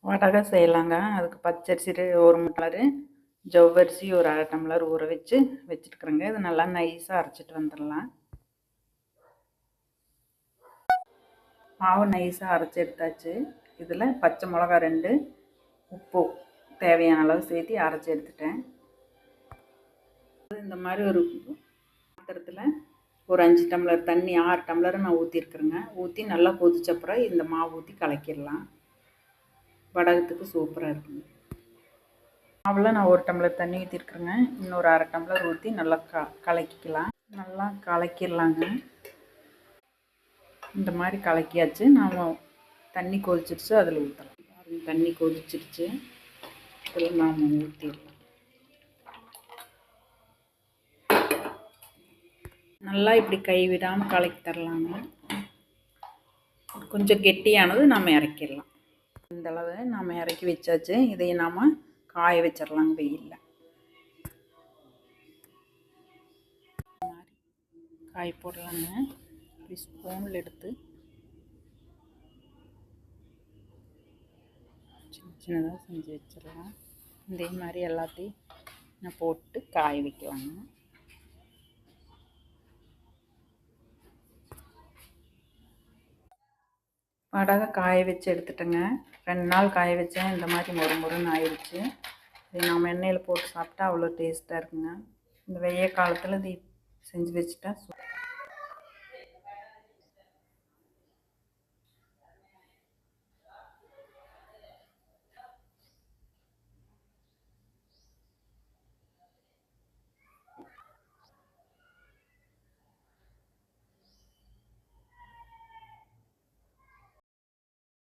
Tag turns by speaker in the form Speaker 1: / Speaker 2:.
Speaker 1: வடகை செய்யலாங்க. அதுக்கு பச்சரிசி 1 டம்ளரு, ஜவ்வரிசி ஒரு 1/2 டம்ளர் ஊற வச்சுட்டுருக்குறேங்க. இது நல்லா நைஸாக அரைச்சிட்டு வந்துடலாம். மாவு நைஸாக அரைச்சி எடுத்தாச்சு. இதில் பச்சை மிளகா 2, உப்பு தேவையான அளவு சேர்த்து அரைச்சி எடுத்துட்டேன். இந்த மாதிரி ஒரு பாத்திரத்தில் ஒரு 5 டம்ளர் தண்ணி 6 டம்ளரை நான் ஊற்றிருக்குறேங்க. ஊற்றி நல்லா கொதிச்சப்புறம் இந்த மாவு ஊற்றி கலக்கிடலாம். வடகத்துக்கு சூப்பராக இருக்குங்க. மாவில் நான் 1 டம்ளர் தண்ணி ஊற்றிருக்குறேங்க. இன்னொரு 1/2 டம்ளர் ஊற்றி நல்லா கலக்கிக்கலாம். நல்லா கலக்கிடலாங்க. இந்த மாதிரி கலக்கியாச்சு. நாம் தண்ணி கொதிச்சிருச்சு, அதில் ஊற்றலாம். தண்ணி கொதிச்சிருச்சு, அதில் நாம் ஊற்றிடலாம். நல்லா இப்படி கைவிடாமல் கலக்கி தரலாங்க. கொஞ்சம் கெட்டியானது நாம் இறக்கிடலாம். இந்த அளவு நாம் இறக்கி வச்சாச்சு. இதையும் நாம் காய வச்சிடலாங்க வெயிலில். காய போடலாங்க. இப்படி ஸ்பூனில் எடுத்து சின்னதாக செஞ்சு வச்சிடலாம். இதே மாதிரி எல்லாத்தையும் நான் போட்டு காய வைக்கலாங்க. வடகை காய வச்சு எடுத்துட்டேங்க. 2 நாள் காய வச்சேன். இந்த மாதிரி மொறுமொறுன்னு ஆயிடுச்சு. இது நாம் எண்ணெயில் போட்டு சாப்பிட்டா அவ்வளோ டேஸ்ட்டாக இருக்குங்க. இந்த வெய்ய காலத்தில் இது செஞ்சு வச்சுட்டா